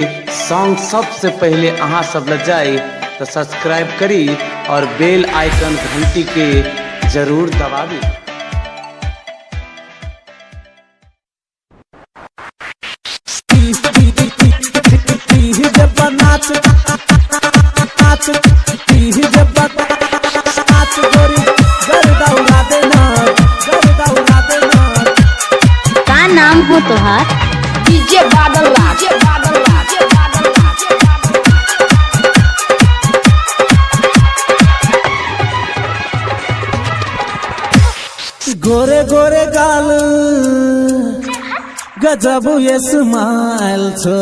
Song सबसे पहले अहाँ सब लग जाए तो सब्सक्राइब करी और बेल आइकन घंटी के जरूर दबावी। का नाम हो तोहार? डीजे बादल राज। गोरे गोरे गाल गजब ये स्माइल छो,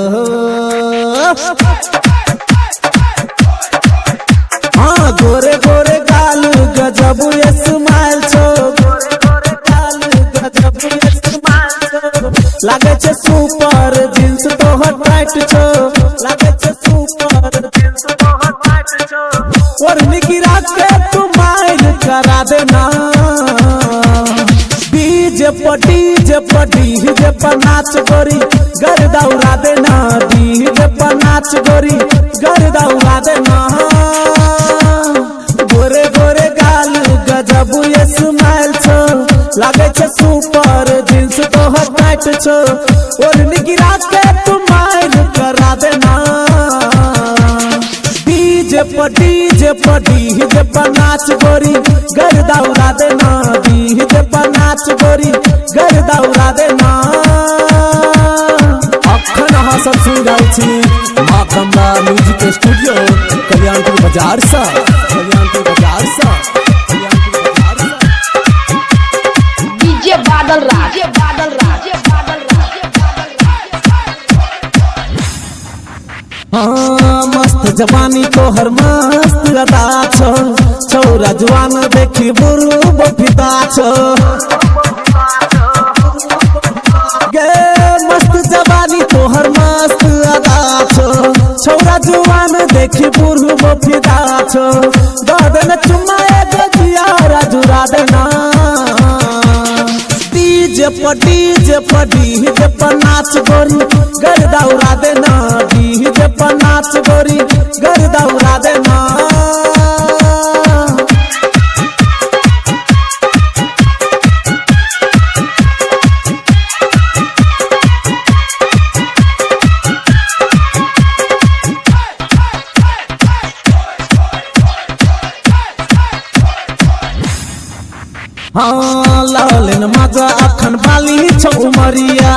हाँ गोरे गोरे गाल गजब ये स्माइल छो, गोरे गोरे गाल गजब ये स्माइल छो, लागे छे सुपर जींस तो हट टाइट छो, लागे छे सुपर जींस तो हट टाइट छो, और निगिरा के तू माइल करा देना। डीजे पर नाच गोरी गर्दा उड़ा देना, डीजे पर नाच गोरी गर्दा उड़ा देना। गोरे गोरे गाल गजब ये स्माइल छो, लागे छे सुपर जींस तो हट टाइट छो, और निगिरा के तू माइल करा देना। डीजे पर नाच गोरी गर्दा उड़ा देना, डीजे पर नाच गोरी गर्दा उड़ा देना। अखन अहाँ सब सुन रहल छी माँ कमला म्यूजिक स्टूडियो कल्याणपुर बाजार सा, कल्याणपुर बाजार सा, कल्याणपुर बाजार सा। डीजे बादल राज। हाँ मस्त जवानी तो हर मस्त अदा छो, छौरा जवान देखी बुरु बफिदा छो, गे मस्त जवानी तो हर मस्त अदा छो, छौरा जवान देखी बुरु बफिदा छो, दादन चुम्मा गजिया राजुरा देना। डीजे पर नाच गोरी गर्दा उड़ा देना, डीजे पर नाच गोरी गर्दा उड़ा देना। हाँ लालिन मजा अखन बाली छो उमरिया,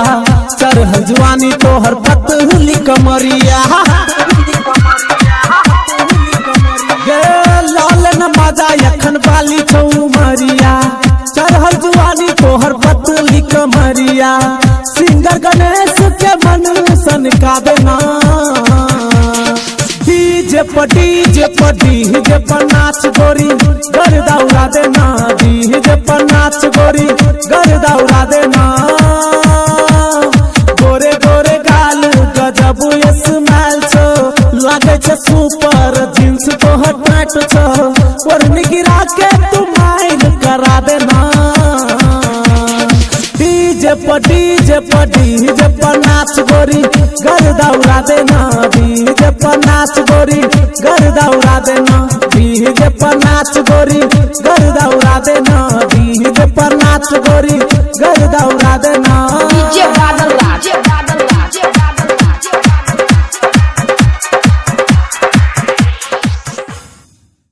चढ़ल जवानी तोहर पतली कमरिया, गे लालिन मजा अखन बाली छो उमरिया, चढ़ल जवानी तोहर पतली कमरिया, सिंगर गणेश के मन सनका देना। डीजे पर नाच गोरी गर्दा उड़ा देना, डीजे पर नाच गोरी गर्दा उड़ा देना। गोरे गोरे गाल गजब ये स्माइल छो, लागे छे सुपर जींस तो हट टाइट छो, और निगिरा के तू माइल करा देना। डीजे पर नाच गोरी गर्दा उड़ा देना, डीजे पर नाच गोरी गर्दा उड़ा देना, डीजे पर नाच गोरी गर्दा उड़ा देना।